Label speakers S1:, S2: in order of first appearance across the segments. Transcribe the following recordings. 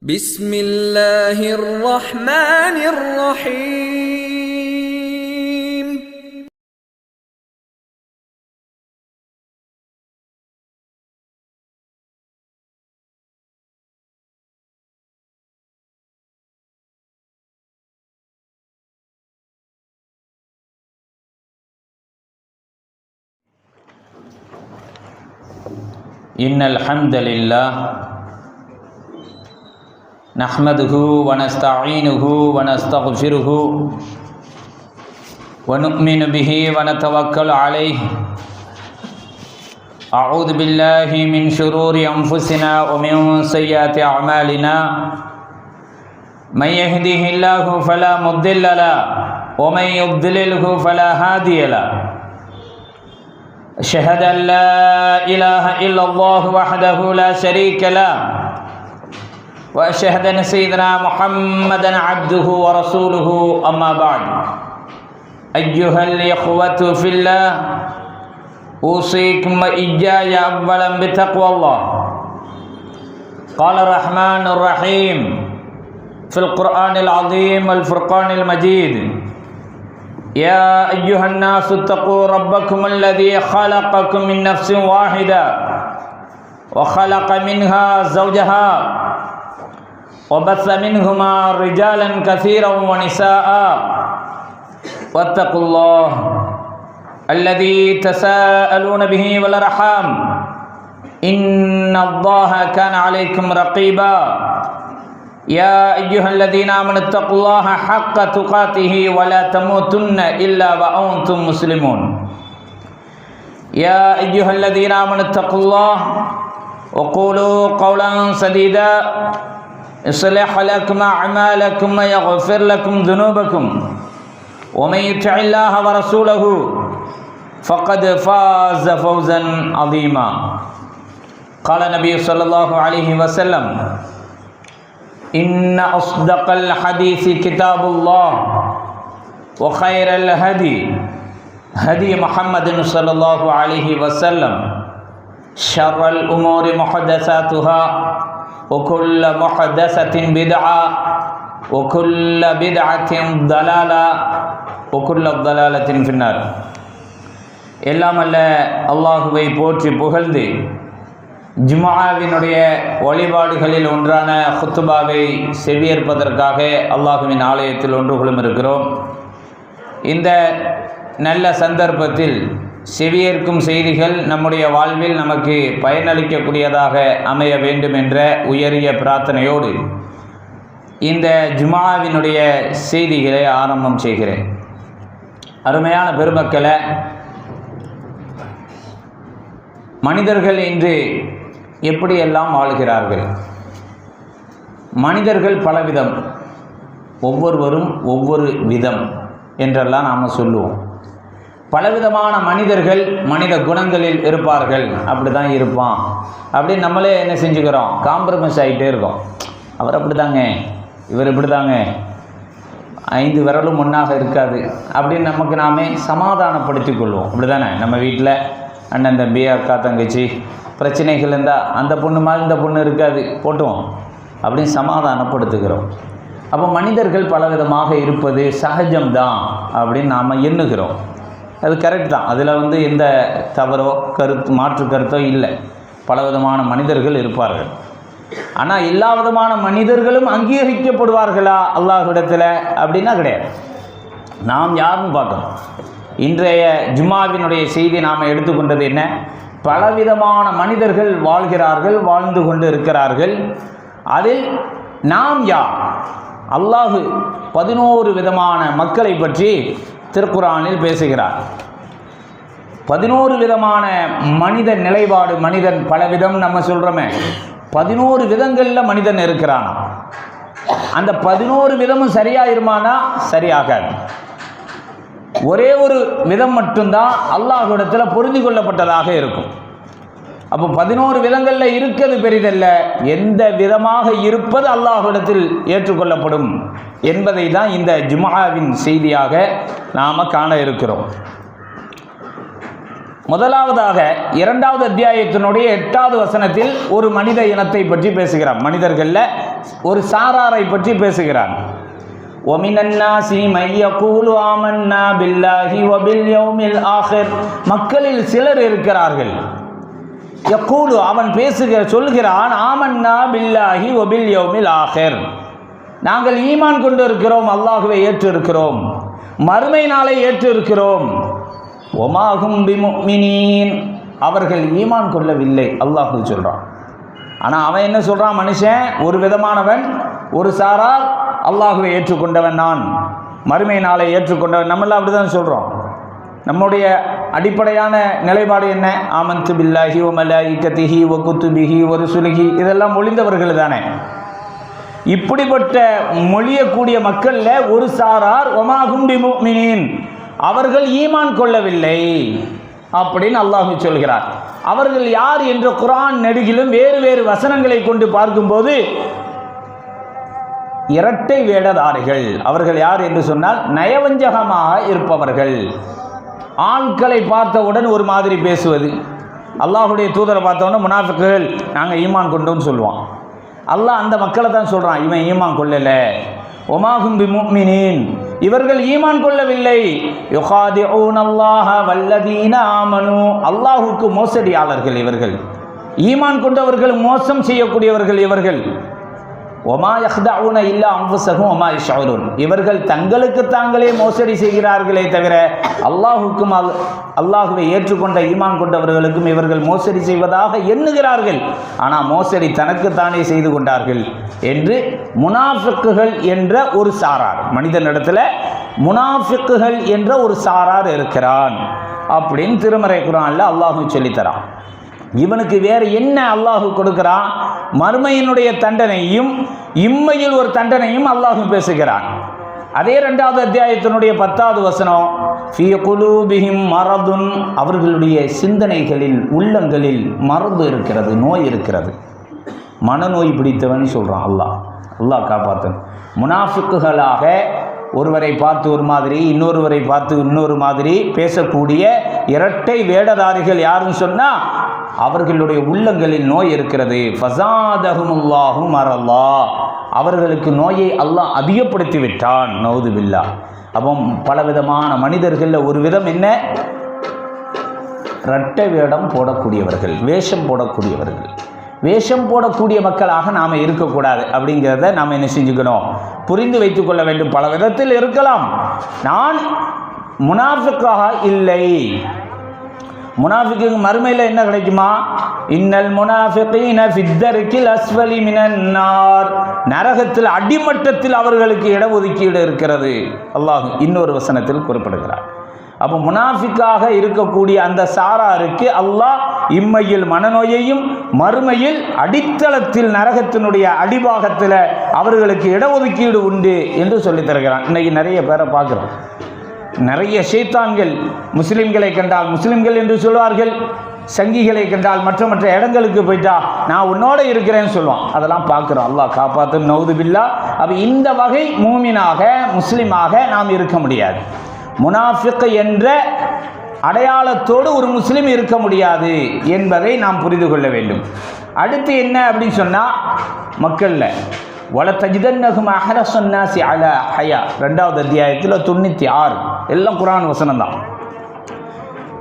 S1: بسم الله الرحمن الرحيم
S2: إن الحمد لله نحمده ونستعينه ونستغفره ونؤمن به ونتوكل عليه. أعوذ بالله من شرور أنفسنا ومن سيئات أعمالنا. من يهده الله فلا مضل له ومن يضلله فلا هادي له. أشهد أن لا إله إلا الله وحده لا شريك له وأشهد أن سيدنا محمدا عبده ورسوله. أما بعد، أيها الإخوة في الله، أوصيكم وإياي أولا بتقوى الله. قال الرحمن الرحيم في القرآن العظيم والفرقان المجيد: يا أيها الناس اتقوا ربكم الذي خلقكم من نفس واحدة وخلق منها زوجها وبث منهما رجالا كثيرا ونساء واتقوا الله الذي تساءلون به والأرحام إن الله كان عليكم رقيبا. يا أيها الذين آمنوا اتقوا الله حق تقاته ولا تموتن إلا وأنتم مسلمون. يا أيها الذين آمنوا اتقوا الله وقولوا قولا سديدا يصلح لكم أعمالكم ويغفر لكم ذنوبكم ومن يطع الله ورسوله فقد فاز فوزا عظيما. قال النبي صلى الله عليه وسلم: إن أصدق الحديث كتاب الله وخير الهدي هدي محمد صلى الله عليه وسلم. شر الأمور محدثاتها وكل محدثة بدعة وكل بدعة ضلالة وكل ضلالة في النار. எல்லாம் அல்ல அல்லாஹுவை போற்றி புகழ்ந்து ஜும்ஆவினுடைய வழிபாடுகளில் ஒன்றான குத்துபாவை செவியேற்பதற்காக அல்லாஹுவின் ஆலயத்தில் ஒன்று கொள்ளும் இருக்கிறோம். இந்த நல்ல சந்தர்ப்பத்தில் செவியேற்கும் செய்திகள் நம்முடைய வாழ்வில் நமக்கு பயனளிக்கக்கூடியதாக அமைய வேண்டும் என்ற உயரிய பிரார்த்தனையோடு இந்த ஜும்ஆவினுடைய செய்திகளை ஆரம்பம் செய்கிறேன். அருமையான பெருமக்களை, மனிதர்கள் இன்று எப்படியெல்லாம் வாழ்கிறார்கள்? மனிதர்கள் பலவிதம், ஒவ்வொருவரும் ஒவ்வொரு விதம் என்றெல்லாம் நாம் சொல்லுவோம். பலவிதமான மனிதர்கள் மனித குணங்களில் இருப்பார்கள். அப்படி தான் இருப்பான் அப்படின்னு நம்மளே என்ன செஞ்சுக்கிறோம்? காம்ப்ரமைஸ் ஆகிட்டே இருக்கோம். அவர் அப்படி தாங்க, இவர் இப்படி தாங்க, 5 விரலும் ஒன்றாக இருக்காது அப்படின்னு நமக்கு நாமே சமாதானப்படுத்தி கொள்வோம். அப்படி தானே? நம்ம வீட்டில் அண்ணன் தம்பி அக்கா தங்கச்சி பிரச்சனைகள் இருந்தால் அந்த பொண்ணு மாதிரி இந்த பொண்ணு இருக்காது, போட்டோம் அப்படின்னு சமாதானப்படுத்துகிறோம். அப்போ மனிதர்கள் பலவிதமாக இருப்பது சகஜம்தான் அப்படின்னு நாம் எண்ணுகிறோம். அது கரெக்ட் தான். அதில் எந்த தவறோ மாற்று கருத்தோ இல்லை. பலவிதமான மனிதர்கள் இருப்பார்கள். ஆனால் எல்லா விதமான மனிதர்களும் அங்கீகரிக்கப்படுவார்களா அல்லாஹ்விடத்தில் அப்படின்னா கிடையாது. நாம் யாருன்னு பார்க்கணும். இன்றைய ஜும்ஆவினுடைய செய்தி நாம் எடுத்துக்கொண்டது என்ன? பலவிதமான மனிதர்கள் வாழ்கிறார்கள், வாழ்ந்து கொண்டு இருக்கிறார்கள். அதில் நாம் யார்? அல்லாஹ் 11 விதமான மக்களை பற்றி திருக்குர்ஆனில் பேசுகிறார். 11 விதமான மனித நிலைப்பாடு. மனிதன் பலவிதம் நம்ம சொல்கிறோமே, 11 விதங்களில் மனிதன் இருக்கிறான். அந்த 11 விதமும் சரியாயிருமானா? சரியாகாது. ஒரே ஒரு விதம் மட்டும்தான் அல்லாஹ்விடத்தில் புரிந்து கொள்ளப்பட்டதாக இருக்கும். அப்போ 11 விதங்களில் இருக்கிறது பெரிதல்ல, எந்த விதமாக இருப்பது அல்லாஹ்விடத்தில் ஏற்றுக்கொள்ளப்படும் என்பதை தான் இந்த ஜும்ஆவின் செய்தியாக நாம் காண இருக்கிறோம். முதலாவதாக 2வது அத்தியாயத்தினுடைய 8வது வசனத்தில் ஒரு மனித இனத்தை பற்றி பேசுகிறார். மனிதர்களில் ஒரு சாராரை பற்றி பேசுகிறான். ஒமினன் நாஸி மை யகூலு ஆமன்னா பில்லாஹி வ பில் யௌமில் ஆகிர். மக்களில் சிலர் இருக்கிறார்கள். யகூலு அவன் சொல்கிறான், ஆமன்னா பில்லாஹி வ பில் யௌமில் ஆகிர். நாங்கள் ஈமான் கொண்டு இருக்கிறோம், அல்லாஹ்வை ஏற்று இருக்கிறோம், மறுமை நாளை ஏற்று இருக்கிறோம். ஒமாஹும் பிமுஃமினீன். அவர்கள் ஈமான் கொள்ளவில்லை அல்லாஹ் சொல்றான். ஆனால் அவன் என்ன சொல்றான்? மனுஷன் ஒரு விதமானவன், ஒரு சாரார் அல்லாஹ்வை ஏற்றுக்கொண்டவன், நான் மறுமை நாளை ஏற்றுக்கொண்டவன். நம்மளாம் அப்படிதான் சொல்றோம். நம்முடைய அடிப்படையான நிலைப்பாடு என்ன? ஆமன்து பில்லாஹி வ மலாயிகத்திஹி வ குதுபிஹி வ ருசுலிஹி. இதெல்லாம் மொழிந்தவர்கள் தானே. இப்படிப்பட்ட மொழியக்கூடிய மக்கள்ல ஒரு சாரார் ஒமாஹும் பிமுஃமினீன், அவர்கள் ஈமான் கொள்ளவில்லை அப்படின்னு அல்லாஹ் சொல்கிறார். அவர்கள் யார் என்ற குர்ஆன் நெடுகிலும் வேறு வேறு வசனங்களை கொண்டு பார்க்கும்போது இரட்டை வேடதாரிகள். அவர்கள் யார் என்று சொன்னால் நயவஞ்சகமாக இருப்பவர்கள். ஆட்களை பார்த்தவுடன் ஒரு மாதிரி பேசுவது. அல்லாஹுடைய தூதரை பார்த்தவுடனே முனாஃபிக்குகள் நாங்கள் ஈமான் கொண்டோன்னு சொல்லுவான். அல்லாஹ் அந்த மக்களை தான் சொல்கிறான், இவன் ஈமான் கொள்ளல. ஒமாஹும் பிமுஃமினீன், இவர்கள் ஈமான் கொள்ளவில்லை. யுகாதிஊனல்லாஹ வல்லதீன ஆமனு, அல்லாஹுக்கு மோசடியாளர்கள் இவர்கள். ஈமான் கொண்டவர்கள் மோசம் செய்யக்கூடியவர்கள் இவர்கள். ஒமா யஹ்தஊன இல்லா அன்ஃபுஸஹும் வமா யஷ்ஊரூன், இவர்கள் தங்களுக்கு தாங்களே மோசடி செய்கிறார்களே தவிர அல்லாஹுக்கும் அல்லாஹுவை ஏற்றுக்கொண்ட ஈமான் கொண்டவர்களுக்கும் இவர்கள் மோசடி செய்வதாக எண்ணுகிறார்கள். ஆனால் மோசடி தனக்குத்தானே செய்து கொண்டார்கள் என்று முனாஃபிக்குகள் என்ற ஒரு சாரார், மனிதனிடத்தில் முனாஃபிக்குகள் என்ற ஒரு சாரார் இருக்கிறான் அப்படின்னு திருமறை குர்ஆன்ல அல்லாஹ் சொல்லித்தரான். இவனுக்கு வேறு என்ன அல்லாஹ் கொடுக்கிறான்? மறுமையினுடைய தண்டனையும் இம்மையில் ஒரு தண்டனையும் அல்லாஹ் பேசுகிறான். அதே 2வது அத்தியாயத்தினுடைய 10வது வசனம், ஃபீ குலூபிஹிம் மரதுன், அவர்களுடைய சிந்தனைகளில் உள்ளங்களில் மரது இருக்கிறது, நோய் இருக்கிறது. மனநோய் பிடித்தவன் சொல்றான் அல்லாஹ் காப்பாற்றன். முனாஃபிக்குகளாக ஒருவரை பார்த்து ஒரு மாதிரி, இன்னொருவரை பார்த்து இன்னொரு மாதிரி பேசக்கூடிய இரட்டை வேடதாரிகள் யாருன்னு சொன்னா அவர்களுடைய உள்ளங்களில் நோய் இருக்கிறது. ஃபஸாதஹுமுல்லாஹு மரல்லா, அவர்களுக்கு நோயை அல்லாஹ் அதிகப்படுத்தி விட்டான். நவுது பில்லா. அப்போ பலவிதமான மனிதர்களில் ஒரு விதம் என்ன? இரட்டை வேடம் போடக்கூடியவர்கள், வேஷம் போடக்கூடியவர்கள். வேஷம் போடக்கூடிய மக்களாக நாம் இருக்கக்கூடாது அப்படிங்கிறத நாம் என்ன செஞ்சுக்கணும்? புரிந்து வைத்துக் கொள்ள வேண்டும். பல விதத்தில் இருக்கலாம். நான் முனாஃபிக்காக இல்லை. முனாஃபிக்கு மறுமையில் என்ன கிடைக்குமா? இன்னல் முனாஃபிகீன ஃபித்தர்கில் அஸ்வலி மினன் நார், நரகத்தில் அடிமட்டத்தில் அவர்களுக்கு இடஒதுக்கீடு இருக்கிறது அல்லாஹ் இன்னொரு வசனத்தில் குறிப்பிடுகிறார். அப்போ முனாஃபிக்காக இருக்கக்கூடிய அந்த சாராருக்கு அல்லாஹ் இம்மையில் மனநோயையும் மறுமையில் அடித்தளத்தில் நரகத்தினுடைய அடிபாகத்தில் அவர்களுக்கு இடஒதுக்கீடு உண்டு என்று சொல்லித் தருகிறான். இன்னைக்கு நிறைய பேரை பார்க்குறோம். நிறைய ஷைத்தான்கள் முஸ்லிம்களை கண்டால் முஸ்லிம்கள் என்று சொல்வார்கள், சங்கிகளை கண்டால் மற்ற இடங்களுக்கு போயிட்டா நான் உன்னோட இருக்கிறேன்னு சொல்லுவான். அதெல்லாம் பார்க்குறோம். அல்லாஹ் காப்பாற்று. நவுது பில்லா. அப்போ இந்த வகை மூமினாக முஸ்லிமாக நாம் இருக்க முடியாது. முனாஃபிக் என்ற அடையாளத்தோடு ஒரு முஸ்லிம் இருக்க முடியாது என்பதை நாம் புரிந்து கொள்ள வேண்டும். அடுத்து என்ன அப்படின்னு சொன்னால், மக்களில் வலதஜிதன்னஹும் அஹ்ரஸன் நாஸி அலா ஹயா, 2வது அத்தியாயத்தில் 96 எல்லாம் குர்ஆன் வசனம் தான்.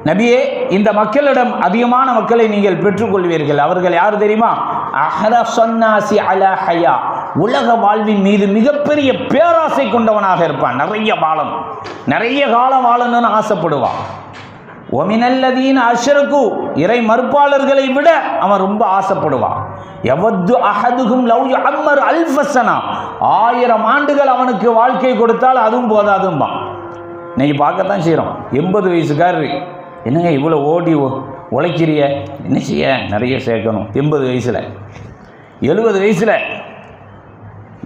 S2: நபியே, இந்த மக்களிடம் அதிகமான மக்களை நீங்கள் பெற்றுக்கொள்வீர்கள். அவர்கள் யார் தெரியுமா? அஹ்ரஸன் நாஸி அலா ஹயா, உலக வாழ்வின் மீது மிகப்பெரிய பேராசை கொண்டவனாக இருப்பான். நிறைய காலம் வாழணும்னு ஆசைப்படுவான். ஒமினல்லதீன அஷ்ரகு, இறை மறுப்பாளர்களை விட அவன் ரொம்ப ஆசைப்படுவான். யவது அஹதுகும் லவ் யஅம்மர் அல்ஃபஸனா, 1000 ஆண்டுகள் அவனுக்கு வாழ்க்கை கொடுத்தால் அதுவும் போதாதும்பா. இன்னைக்கு பார்க்கத்தான் செய்கிறோம். 80 வயசுக்காரரு, என்னங்க இவ்வளோ ஓடி உழைக்கிறிய, என்ன செய்ய, நிறைய சேர்க்கணும். 80 வயசில்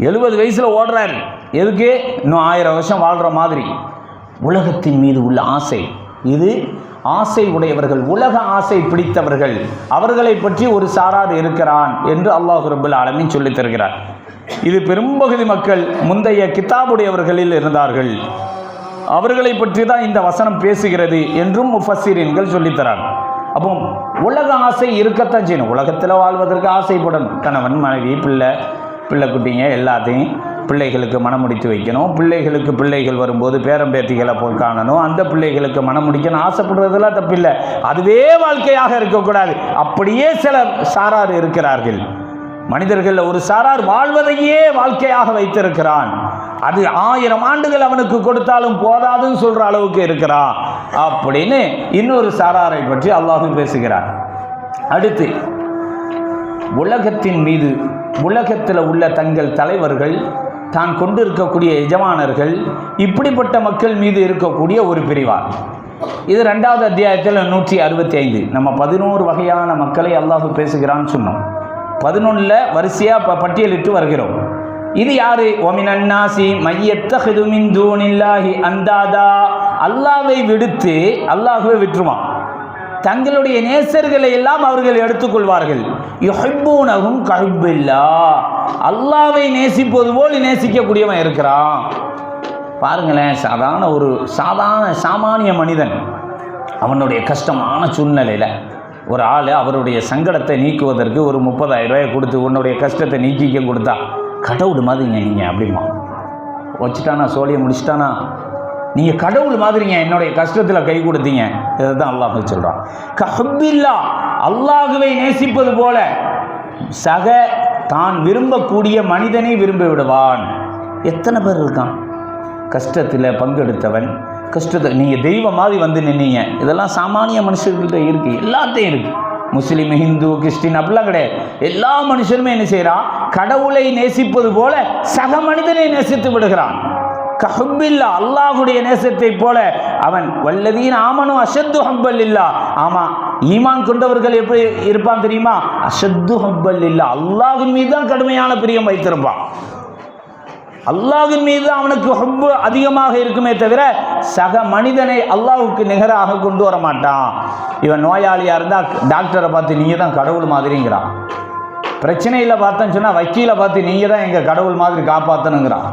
S2: 70 வயசில் ஓடுறாரு. எதுக்கு? இன்னும் 1000 வருஷம் வாழ்கிற மாதிரி. உலகத்தின் மீது உள்ள ஆசை, இது ஆசை உடையவர்கள், உலக ஆசை பிடித்தவர்கள், அவர்களை பற்றி ஒரு சாரார் இருக்கிறான் என்று அல்லாஹ் ரப்பல் ஆலமீன் சொல்லித் தருகிறார். இது பெரும்பகுதி மக்கள் முந்தைய கிதாபுடையவர்களில் இருந்தார்கள். அவர்களை பற்றி தான் இந்த வசனம் பேசுகிறது என்றும் முஃபஸ்ஸிரீன்கள் சொல்லித்தராங்க. அப்போ உலக ஆசை இருக்கத்தான் செய்யணும். உலகத்தில் வாழ்வதற்கு ஆசைப்படணும். கணவன், மனைவி, பிள்ளை, பிள்ளை குட்டிங்க எல்லாத்தையும் பிள்ளைகளுக்கு மனம் முடித்து வைக்கணும், பிள்ளைகளுக்கு பிள்ளைகள் வரும்போது பேரம்பேத்திகளை போய் காணணும், அந்த பிள்ளைகளுக்கு மனம் முடிக்கணும், ஆசைப்படுறதெல்லாம் தப்பில்லை. அதுவே வாழ்க்கையாக இருக்கக்கூடாது. அப்படியே சில சாரார் இருக்கிறார்கள். மனிதர்கள் ஒரு சாரார் வாழ்வதையே வாழ்க்கையாக வைத்திருக்கிறான். அது 1000 ஆண்டுகள் அவனுக்கு கொடுத்தாலும் போதாதுன்னு சொல்ற அளவுக்கு இருக்கிறான் அப்படின்னு இன்னொரு சாராரை பற்றி அல்லாஹ் பேசுகிறார். அடுத்து, உலகத்தின் மீது, உலகத்தில் உள்ள தங்கள் தலைவர்கள், தான் கொண்டிருக்கக்கூடிய எஜமானர்கள், இப்படிப்பட்ட மக்கள் மீது இருக்கக்கூடிய ஒரு பிரிவார். இது 2வது அத்தியாயத்தில் 165. நம்ம 11 வகையான மக்களை அல்லாஹ் பேசுகிறான்னு சொன்னோம். 11ல் வரிசையாக பட்டியலிட்டு வருகிறோம். இது யாரு? ஒமினன்னாசி மையத்தஹிது மின் தூனில்லாஹி அந்தாதா. அல்லாஹ்வை விடுத்து அல்லாஹ்வை விட்டுருவான். தங்களுடைய நேசர்களை எல்லாம் அவர்கள் எடுத்துக்கொள்வார்கள். யுஹிப்பூனஹும் கஹுப்பில்லாஹ். அல்லாஹ்வை நேசிப்பது போல் நேசிக்கக்கூடியவன் இருக்கிறான். பாருங்களேன், சாமானிய மனிதன் அவனுடைய கஷ்டமான சூழ்நிலையில் ஒரு ஆள் அவருடைய சங்கடத்தை நீக்குவதற்கு ஒரு 30,000 ரூபாயை கொடுத்து உன்னுடைய கஷ்டத்தை நீக்கிக்க கொடுத்தா, கடவுள் மாதிரிங்க நீங்கள் அப்படிமா வச்சுட்டானா, சோழியை முடிச்சிட்டானா, நீங்கள் கடவுள் மாதிரிங்க என்னுடைய கஷ்டத்தில் கை கொடுத்தீங்க. இதை தான் அல்லாஹ் சொல்கிறான். கஹுப்பில்லா, அல்லாஹுவை நேசிப்பது போல சக தான் விரும்பக்கூடிய மனிதனை விரும்பி விடுவான். எத்தனை பேர் இருக்கான் கஷ்டத்தில் பங்கெடுத்தவன், கஷ்டத்தை நீங்கள் தெய்வம் மாதிரி வந்து நின்னீங்க. இதெல்லாம் சாமானிய மனுஷர்கள்ட்ட இருக்குது, எல்லாத்தையும் இருக்குது. முஸ்லீம், ஹிந்து, கிறிஸ்டின் அப்படிலாம் கிடையாது. எல்லா மனுஷனுமே என்ன செய்கிறான்? கடவுளை நேசிப்பது போல சக மனிதனை நேசித்து விடுகிறான். கஹுப்பில்லா, அல்லாஹுடைய நேசத்தை போல அவன் வல்லதீன் ஆமனு அஷத்து ஹப்பல்லில்லா. ஆமாம், ஈமான் கொண்டவர்கள் எப்படி இருப்பான் தெரியுமா? அஷத்து ஹப்பல்லில்லா, அல்லாஹின் மீது தான் கடுமையான பிரியம் வைத்திருப்பான். அல்லாஹின் மீது அவனுக்கு ஹப்பு அதிகமாக இருக்குமே தவிர சக மனிதனை அல்லாஹுக்கு நிகராக கொண்டு வர மாட்டான். இவன் நோயாளியாக இருந்தால் டாக்டரை பார்த்து நீங்கள் தான் கடவுள் மாதிரிங்கிறான். பிரச்சனையில் பார்த்தேன்னு சொன்னால் வக்கீலை பார்த்து நீங்கள் தான் எங்கள் கடவுள் மாதிரி காப்பாற்றணுங்கிறான்.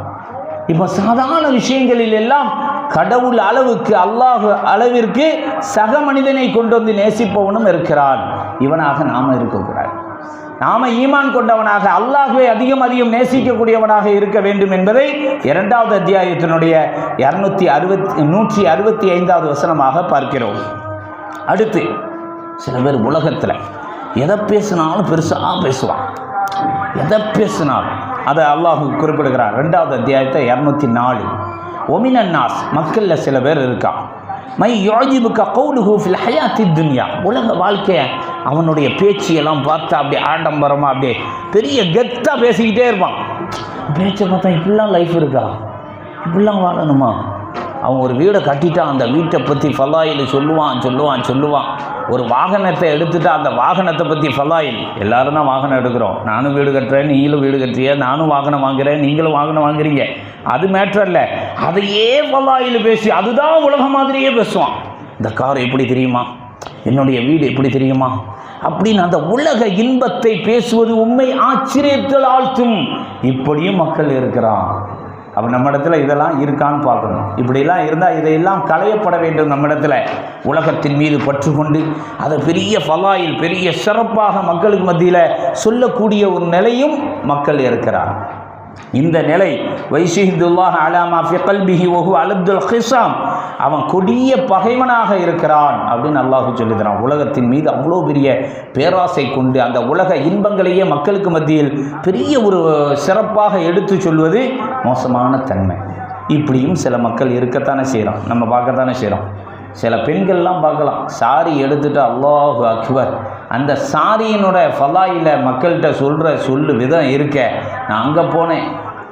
S2: இப்போ சாதாரண விஷயங்களில் எல்லாம் கடவுள் அளவுக்கு, அல்லாஹ் அளவிற்கு சக மனிதனை கொண்டு வந்து நேசிப்பவனும் இருக்கிறான். இவனாக நாம் இருக்கக்கூடாது. நாம் ஈமான் கொண்டவனாக, அல்லாஹ்வை அதிகம் நேசிக்கக்கூடியவனாக இருக்க வேண்டும் என்பதை 2வது அத்தியாயத்தினுடைய 165வது வசனமாக பார்க்கிறோம். அடுத்து, சில பேர் உலகத்தில் எதை பேசினாலும் பெருசாக பேசுவான். எதை பேசினாலும் அதை அல்லாஹ் குறிப்பிடுகிறார். 2வது அத்தியாயத்தை 204. ஒமினன்னாஸ், மக்களில் சில பேர் இருக்கான். மை யோஜிபுக்க கௌலுஹு ஃபில் ஹயாத்தி துன்யா. உலக வாழ்க்கையை அவனுடைய பேச்சியெல்லாம் பார்த்தா அப்படியே ஆடம்பரமாக அப்படியே பெரிய கெத்தாக பேசிக்கிட்டே இருப்பான். பேச்சை பார்த்தா இப்படிலாம் லைஃப் இருக்கா, இப்படிலாம் வாழணுமா? அவன் ஒரு வீடை கட்டிட்டான், அந்த வீட்டை பற்றி ஃபலாயில் சொல்லுவான். ஒரு வாகனத்தை எடுத்துட்டா அந்த வாகனத்தை பற்றி ஃபலாயில். எல்லோரும் தான் வாகனம் எடுக்கிறோம். நானும் வீடு கட்டுறேன், நீங்களும் வீடு கட்டுறிய, நானும் வாகனம் வாங்குகிறேன், நீங்களும் வாகனம் வாங்குறீங்க. அது மேட்டர் இல்லை. அதையே ஃபலாயில் பேசி அதுதான் உலகம் மாதிரியே பேசுவான். இந்த கார் எப்படி தெரியுமா, என்னுடைய வீடு எப்படி தெரியுமா அப்படின்னு அந்த உலக இன்பத்தை பேசுவது உண்மை ஆச்சரியத்தில் ஆழ்த்தும். இப்படியும் மக்கள் இருக்கிறான். அப்போ நம்ம இடத்துல இதெல்லாம் இருக்கான்னு பார்க்கணும். இப்படிலாம் இருந்தால் இதையெல்லாம் களையப்பட வேண்டும். நம்ம இடத்துல உலகத்தின் மீது பற்று கொண்டு அதை பெரிய ஃபலாயில், பெரிய சிறப்பாக மக்களுக்கு மத்தியில் சொல்லக்கூடிய ஒரு நிலையும் மக்கள் இருக்கிறார். இந்த நிலை வைஷிஹிதுல்லாஹ் அலாமா ஃபி கல்பிஹி வஹு அலத்துல் ஹிசாம், அவன் கொடிய பகைவனாக இருக்கிறான் அப்படின்னு அல்லாஹ் சொல்லுகிறான். உலகத்தின் மீது அவ்வளோ பெரிய பேராசை கொண்டு அந்த உலக இன்பங்களையே மக்களுக்கு மத்தியில் பெரிய ஒரு சிறப்பாக எடுத்து சொல்வது மோசமான தன்மை. இப்படியும் சில மக்கள் இருக்கத்தானே செய்கிறோம், நம்ம பார்க்கத்தானே செய்கிறோம். சில பெண்கள்லாம் பார்க்கலாம், சாரி எடுத்துகிட்டு அல்லாஹு அக்பர், அந்த சாரியினோட ஃபலாயில் மக்கள்கிட்ட சொல்கிற விதம் இருக்க. நான் அங்கே போனேன்,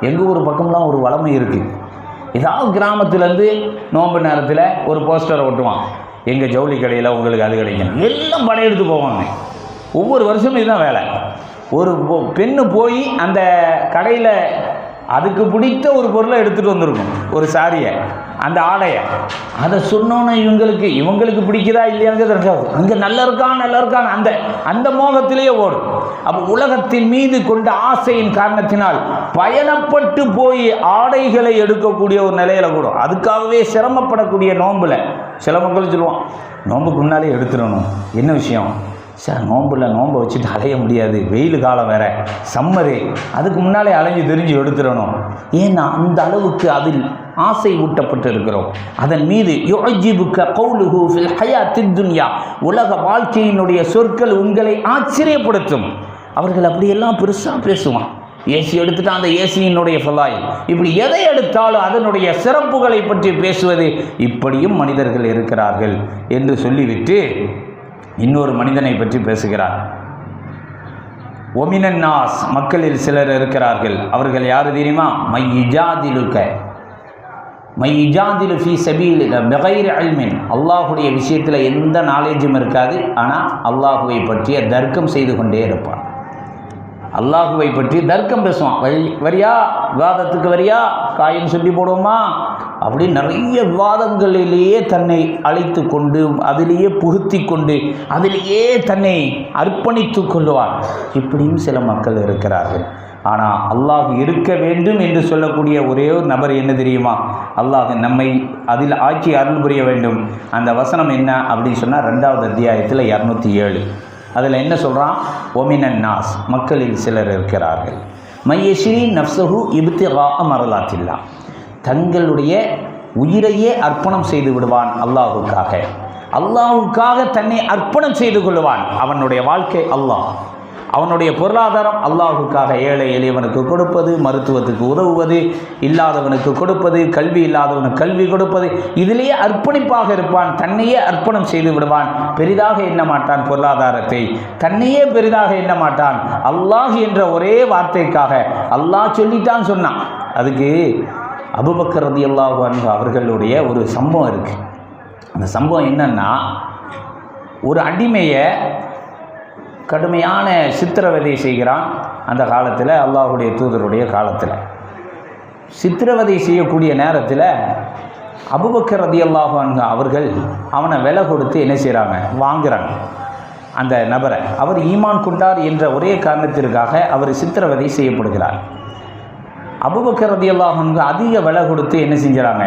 S2: எங்கள் ஊர் பக்கம்லாம் ஒரு வளமை இருக்குது. ஏதாவது கிராமத்துலேருந்து நோன்பு நேரத்தில் ஒரு போஸ்டரை ஒட்டுவான், எங்கள் ஜவுளி கடையில் உங்களுக்கு அது கிடைக்கணும், எல்லாம் படையெடுத்து போவாங்க. ஒவ்வொரு வருஷமும் இதுதான் வேலை. ஒரு பெண்ணு போய் அந்த கடையில் அதுக்கு பிடித்த ஒரு பொருளை எடுத்துகிட்டு வந்திருக்கும், ஒரு சாரியை, அந்த ஆடையை. அதை சொன்னோன்னே இவங்களுக்கு பிடிக்குதா இல்லையாங்கிறது இருக்காது. அங்கே நல்லா இருக்கான் அந்த மோகத்திலேயே ஓடும். அப்போ உலகத்தின் மீது கொண்ட ஆசையின் காரணத்தினால் பயணப்பட்டு போய் ஆடைகளை எடுக்கக்கூடிய ஒரு நிலையில் கூடும். அதுக்காகவே சிரமப்படக்கூடிய நோம்பில் சில மக்கள் சொல்லுவான், நோம்புக்கு முன்னாலே எடுத்துடணும். என்ன விஷயம்? சார் நோன்பை வச்சுட்டு அலைய முடியாது, வெயில் காலம் வேறு, சம்மரு, அதுக்கு முன்னாலே அலைஞ்சு தெரிஞ்சு எடுத்துடணும். ஏன்னா அந்த அளவுக்கு அதில் ஆசை ஊட்டப்பட்டு இருக்கிறோம். அதன் மீது யுஅஜிபுக கௌலுஹு ஃபில் ஹயாத்தித் துன்யா, உலக வாழ்க்கையினுடைய சொற்கள் உங்களை ஆச்சரியப்படுத்தும். அவர்கள் அப்படியெல்லாம் பெருசாக பேசுவான். ஏசி எடுத்துட்டால் அந்த ஏசியினுடைய ஃபலாய், இப்படி எதை எடுத்தாலும் அதனுடைய சிறப்புகளை பற்றி பேசுவது, இப்படியும் மனிதர்கள் இருக்கிறார்கள் என்று சொல்லிவிட்டு இன்னொரு மனிதனை பற்றி பேசுகிறார். ஒமினன் நாஸ், மக்களில் சிலர் இருக்கிறார்கள். அவர்கள் யார் தெரியுமா? மை இஜாதிலு ஃபீ சபீலில் பிகைரி இல்மின், அல்லாஹுடைய விஷயத்தில் எந்த நாலேஜும் இருக்காது, ஆனால் அல்லாஹுவை பற்றிய தர்க்கம் செய்து கொண்டே இருப்பான். அல்லாஹுவை பற்றி தர்க்கம் பேசுவான். வரியா விவாதத்துக்கு வரியா, காயின் சொல்லி போடுவோமா, அப்படி நிறைய விவாதங்களிலேயே தன்னை அழைத்து கொண்டு, அதிலேயே புகுத்தி கொண்டு, அதிலேயே தன்னை அர்ப்பணித்து கொள்வான். இப்படியும் சில மக்கள் இருக்கிறார்கள். ஆனால் அல்லாஹ் இருக்க வேண்டும் என்று சொல்லக்கூடிய ஒரே ஒரு நபர் என்ன தெரியுமா? அல்லாஹ் நம்மை அதில் ஆட்சி அருள் புரிய வேண்டும். அந்த வசனம் என்ன அப்படின்னு சொன்னால் 2வது அத்தியாயத்தில் 207. அதில் என்ன சொல்கிறான்? ஒமினன் நாஸ், மக்களில் சிலர் இருக்கிறார்கள். மையஸ்ரீ நஃப்ஸஹு இப்திகா மரலாத்தில்லா, தங்களுடைய உயிரையே அர்ப்பணம் செய்து விடுவான் அல்லாஹுக்காக. அல்லாஹுக்காக தன்னை அர்ப்பணம் செய்து கொள்வான். அவனுடைய வாழ்க்கை அல்லாஹ், அவனுடைய பொருளாதாரம் அல்லாஹுக்காக. ஏழை எளியவனுக்கு கொடுப்பது, மருத்துவத்துக்கு உதவுவது, இல்லாதவனுக்கு கொடுப்பது, கல்வி இல்லாதவனுக்கு கல்வி கொடுப்பது, இதிலேயே அர்ப்பணிப்பாக இருப்பான். தன்னையே அர்ப்பணம் செய்து விடுவான். பெரிதாக எண்ண மாட்டான் பொருளாதாரத்தை, தன்னையே பெரிதாக எண்ண மாட்டான். அல்லாஹ் என்ற ஒரே வார்த்தைக்காக, அல்லாஹ் சொல்லிட்டான்னு சொன்னான். அதுக்கு அபூபக்கர் ரலியல்லாஹு அன்ஹு அவர்களுடைய ஒரு சம்பவம் இருக்குது. அந்த சம்பவம் என்னன்னா, ஒரு அடிமையை கடுமையான சித்திரவதை செய்கிறான். அந்த காலத்தில், அல்லாஹுடைய தூதருடைய காலத்தில் சித்திரவதை செய்யக்கூடிய நேரத்தில் அபூபக்கர் ரலியல்லாஹு அன்ஹு அவர்கள் அவனை விலை கொடுத்து என்ன செய்கிறாங்க? வாங்குகிறாங்க அந்த நபரை. அவர் ஈமான் கொண்டார் என்ற ஒரே காரணத்திற்காக அவர் சித்திரவதை செய்யப்படுகிறார். அபூபக்கர் ரலியல்லாஹு அன்ஹு அதிக விலை கொடுத்து என்ன செஞ்சுறாங்க?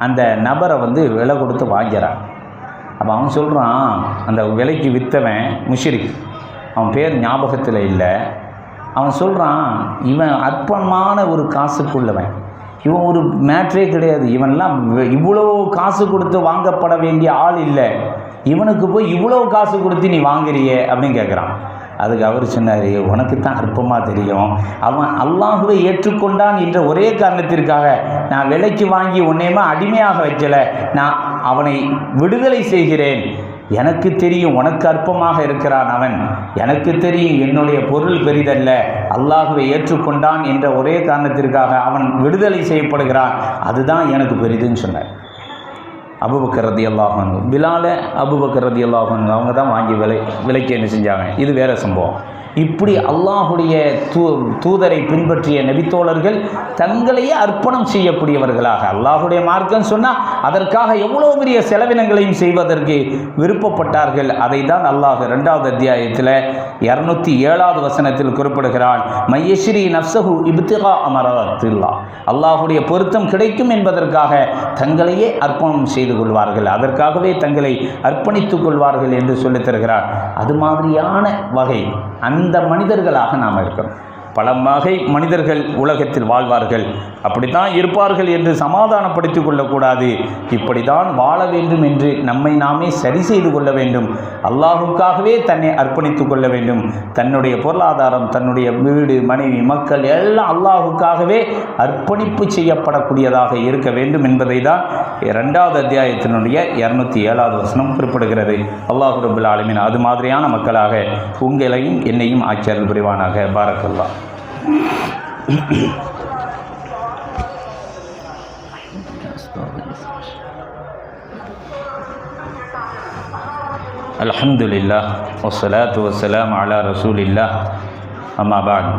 S2: அந்த நபரை விலை கொடுத்து வாங்கிறான். அப்போ அவன் சொல்கிறான், அந்த விலைக்கு விற்றவன் முஷ்ரிக், அவன் பேர் ஞாபகத்தில் இல்லை. அவன் சொல்கிறான், இவன் அற்பமான ஒரு காசுக்குள்ளவன், இவன் ஒரு மேட்ரே கிடையாது, இவன்லாம் இவ்வளோ காசு கொடுத்து வாங்கப்பட வேண்டிய ஆள் இல்லை, இவனுக்கு போய் இவ்வளோ காசு கொடுத்து நீ வாங்குறியே அப்படின்னு கேட்குறான். அதுக்கு அவர் சொன்னார், உனக்கு தான் அற்பமாக தெரியும், அவன் அல்லாஹுவை ஏற்றுக்கொண்டான் என்ற ஒரே காரணத்திற்காக நான் விலைக்கு வாங்கி உன்னையுமா அடிமையாக வைக்கலை, நான் அவனை விடுதலை செய்கிறேன். எனக்கு தெரியும் உனக்கு அற்பமாக இருக்கிறான் அவன், எனக்கு தெரியும் என்னுடைய பொருள் பெரிதல்ல, அல்லாஹுவை ஏற்றுக்கொண்டான் என்ற ஒரே காரணத்திற்காக அவன் விடுதலை செய்யப்படுகிறான், அதுதான் எனக்கு பெரிதுன்னு சொன்னார். அபூபக்கர் ரலியல்லாஹு அன்ஹு, பிலாலை அபூபக்கர் ரலியல்லாஹு அன்ஹு அவங்க தான் வாங்கி விலைக்கு என்ன செஞ்சாங்க. இது வேறு சம்பவம். இப்படி அல்லாஹுடைய தூதரை பின்பற்றிய நபித்தோழர்கள் தங்களையே அர்ப்பணம் செய்யக்கூடியவர்களாக, அல்லாஹுடைய மார்க்கம் சொன்னால் அதற்காக எவ்வளோ பெரிய செலவினங்களையும் செய்வதற்கு விருப்பப்பட்டார்கள். அதை தான் அல்லாஹ் 2வது அத்தியாயத்தில் 207வது வசனத்தில் குறிப்பிடுகிறான். மையஸ்ரீ நஃப்ஸஹு இப்திகா மரலாத்தில்லா, அல்லாஹுடைய பொருத்தம் கிடைக்கும் என்பதற்காக தங்களையே அர்ப்பணம் செய்து கொள்வார்கள், அதற்காகவே தங்களை அர்ப்பணித்துக் கொள்வார்கள் என்று சொல்லித் தருகிறார். அது மாதிரியான வகை அந்த மனிதர்களாக நாம் இருக்கிறோம். பல வகை மனிதர்கள் உலகத்தில் வாழ்வார்கள். அப்படித்தான் இருப்பார்கள் என்று சமாதானப்படுத்திக் கொள்ளக்கூடாது. இப்படி தான் வாழ வேண்டும் என்று நம்மை நாமே சரி செய்து கொள்ள வேண்டும். அல்லாஹுக்காகவே தன்னை அர்ப்பணித்துக் கொள்ள வேண்டும். தன்னுடைய பொருளாதாரம், தன்னுடைய வீடு, மனைவி, மக்கள் எல்லாம் அல்லாஹுக்காகவே அர்ப்பணிப்பு செய்யப்படக்கூடியதாக இருக்க வேண்டும் என்பதை தான் 2வது அத்தியாயத்தினுடைய 207வது வசனம் குறிப்பிடுகிறது. அல்லாஹ் ரப்பல் ஆலமீன் அது மாதிரியான மக்களாக உங்களையும் என்னையும் ஆக்கியருள் புரிவானாக. பாரக்கல்லாஹ். அல்ஹம்துலில்லாஹ் வஸ்ஸலாத்து வஸ்ஸலாமு அலா ரசூலில்லாஹ், அம்மா பாத்.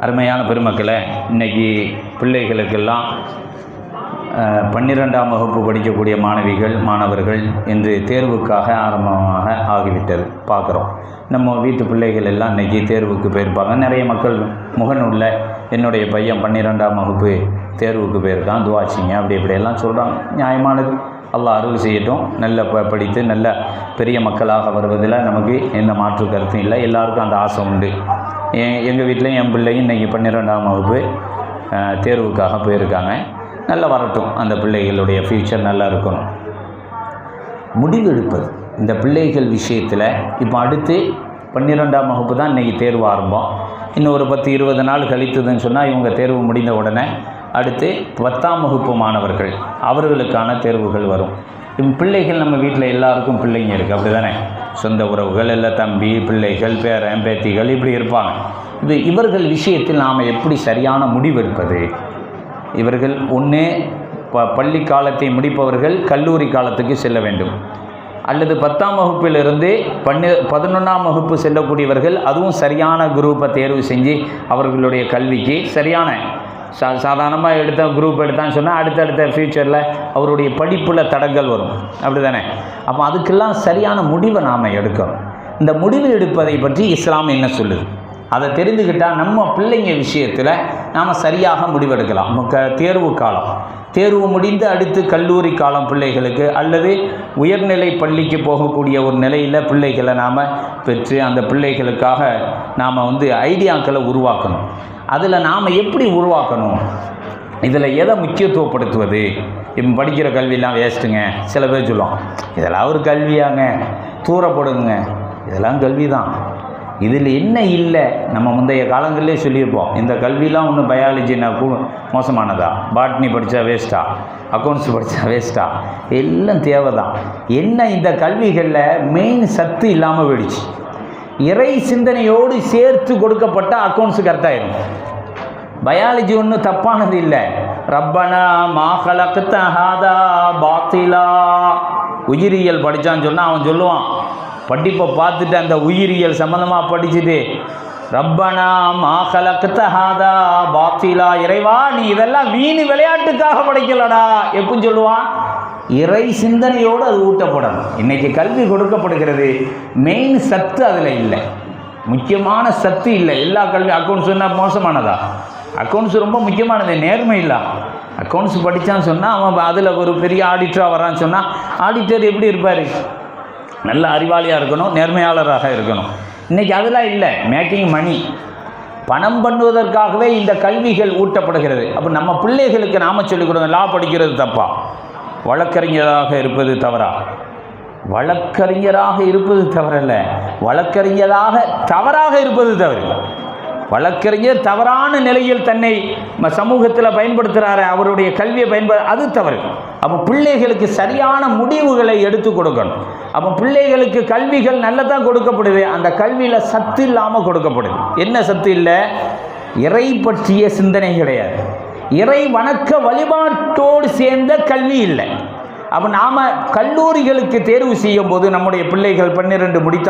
S2: அருமையான பெருமக்களே, இன்றைக்கி பிள்ளைகளுக்கெல்லாம் 12ஆம் வகுப்பு படிக்கக்கூடிய மாணவர்கள் என்று தேர்வுக்காக ஆரம்பமாக ஆகிவிட்டது பார்க்குறோம். நம்ம வீட்டு பிள்ளைகள் எல்லாம் இன்றைக்கி தேர்வுக்கு போயிருப்பாங்க. நிறைய மக்கள் முகநூலில் என்னுடைய பையன் 12ஆம் வகுப்பு தேர்வுக்கு போயிருக்கான், துவாச்சிங்க அப்படி இப்படியெல்லாம் சொல்கிறாங்க. நியாயமானது. அல்லாஹ் அருள் செய்யட்டும். நல்ல படித்து நல்ல பெரிய மக்களாக வருவதில் நமக்கு எந்த மாற்று கருத்தும் இல்லை. எல்லாருக்கும் அந்த ஆசை உண்டு. எங்கள் வீட்லேயும் என் பிள்ளையும் இன்றைக்கி 12ஆம் வகுப்பு தேர்வுக்காக போயிருக்காங்க. நல்லா வரட்டும், அந்த பிள்ளைகளுடைய ஃப்யூச்சர் நல்லா இருக்கணும். முடிவு எடுப்பது இந்த பிள்ளைகள் விஷயத்தில் இப்போ அடுத்து 12ஆம் வகுப்பு தான் இன்றைக்கி தேர்வு ஆரம்பம். இன்னும் ஒரு 10-20 நாள் கழித்ததுன்னு சொன்னால் இவங்க தேர்வு முடிந்த உடனே அடுத்து 10ஆம் வகுப்பு மாணவர்கள் அவர்களுக்கான தேர்வுகள் வரும். பிள்ளைகள் நம்ம வீட்டில் எல்லாருக்கும் பிள்ளைங்க இருக்குது, அப்படி தானே? சொந்த உறவுகள் எல்லாம் தம்பி பிள்ளைகள் பேரன் பேத்திகள் இப்படி இருப்பாங்க. இவர்கள் விஷயத்தில் நாம் எப்படி சரியான முடிவெடுப்பது? இவர்கள் ஒன்று பள்ளி காலத்தை முடிப்பவர்கள் கல்லூரி காலத்துக்கு செல்ல வேண்டும், அல்லது 10ஆம் வகுப்பிலிருந்து 11ஆம் வகுப்பு செல்லக்கூடியவர்கள் அதுவும் சரியான குரூப்பை தேர்வு செஞ்சு அவர்களுடைய கல்விக்கு சரியான சாதாரணமாக குரூப் எடுத்தான்னு சொன்னால் அடுத்தடுத்த ஃப்யூச்சரில் அவருடைய படிப்பில் தடங்கள் வரும், அப்படி தானே? அப்போ அதுக்கெல்லாம் சரியான முடிவை நாம் எடுக்கணும். இந்த முடிவு எடுப்பதை பற்றி இஸ்லாம் என்ன சொல்லுது அதை தெரிந்துக்கிட்டால் நம்ம பிள்ளைங்க விஷயத்தில் நாம் சரியாக முடிவெடுக்கலாம். தேர்வு காலம், தேர்வு முடிந்து அடுத்து கல்லூரி காலம் பிள்ளைகளுக்கு, அல்லது உயர்நிலை பள்ளிக்கு போகக்கூடிய ஒரு நிலையில் பிள்ளைகளை நாம் பெற்று அந்த பிள்ளைகளுக்காக நாம் ஐடியாக்களை உருவாக்கணும். அதில் நாம் எப்படி உருவாக்கணும், இதில் எதை முக்கியத்துவப்படுத்துவது? இப்போ படிக்கிற கல்வியெல்லாம் வேஸ்ட்டுங்க. சில பேர் சொல்லுவோம், இதெல்லாம் ஒரு கல்வியாங்க, தூரப்படுங்க, இதெல்லாம் கல்வி தான், இதில் என்ன இல்லை? நம்ம முந்தைய காலங்களிலே சொல்லியிருப்போம், இந்த கல்விலாம் ஒன்றும் பயாலஜினா மோசமானதா, பாட்னி படித்தா வேஸ்ட்டா, அக்கௌண்ட்ஸ் படித்தா வேஸ்ட்டா, எல்லாம் தேவை தான். என்ன இந்த கல்விகளில் மெயின் சத்து இல்லாமல் போயிடுச்சு. இறை சிந்தனையோடு சேர்த்து கொடுக்கப்பட்ட அக்கௌண்ட்ஸு கரெக்டாகிடும். பயாலஜி ஒன்றும் தப்பானது இல்லை. ரப்பனா மா கலக்த ஹாதா பாத்திலா, உயிரியல் படித்தான்னு சொன்னால் அவன் சொல்லுவான், படிப்பை பார்த்துட்டு அந்த உயிரியல் சம்மந்தமாக படிச்சுட்டு ரப்பனா மா கலக்த ஹாதா பாத்திலா, இறைவா நீ இதெல்லாம் வீணு விளையாட்டுக்காக படிக்கலடா எப்படின்னு சொல்லுவான். இறை சிந்தனையோடு அது ஊட்டப்படணும். இன்றைக்கி கல்வி கொடுக்கப்படுகிறது, மெயின் சத்து அதில் இல்லை, முக்கியமான சத்து இல்லை. எல்லா கல்வி அக்கௌண்ட்ஸ் சொன்னால் மோசமானதா? அக்கௌண்ட்ஸ் ரொம்ப முக்கியமானது, நேர்மை இல்லை. அக்கௌண்ட்ஸ் படித்தான்னு சொன்னால் அவன் அதில் ஒரு பெரிய ஆடிட்டராக வரான்னு சொன்னால் ஆடிட்டர் எப்படி இருப்பார்? நல்ல அறிவாளியாக இருக்கணும், நேர்மையாளராக இருக்கணும். இன்றைக்கி அதெல்லாம் இல்லை. மேக்கிங் மணி, பணம் பண்ணுவதற்காகவே இந்த கல்விகள் ஊட்டப்படுகிறது. அப்போ நம்ம பிள்ளைகளுக்கு நாம் சொல்லிக் கொடுங்க, லா படிக்கிறது தப்பா, வழக்கறிஞராக இருப்பது தவறா? வழக்கறிஞராக இருப்பது தவறல்ல, வழக்கறிஞராக தவறாக இருப்பது தவறு. வழக்கறிஞர் தவறான நிலையில் தன்னை சமூகத்தில் பயன்படுத்துகிறாரு, அவருடைய கல்வியை அது தவறு. அப்போ பிள்ளைகளுக்கு சரியான முடிவுகளை எடுத்து கொடுக்கணும். அப்போ பிள்ளைகளுக்கு கல்விகள் நல்லதான் கொடுக்கப்படுது, அந்த கல்வியில் சத்து இல்லாமல் கொடுக்கப்படுது. என்ன சத்து இல்லை? இறை பற்றிய சிந்தனை கிடையாது, இறை வணக்க வழிபாட்டோடு சேர்ந்த கல்வி இல்லை. அப்போ நாம் கல்லூரிகளுக்கு தேர்வு செய்யும் போது நம்முடைய பிள்ளைகள் 12 முடித்த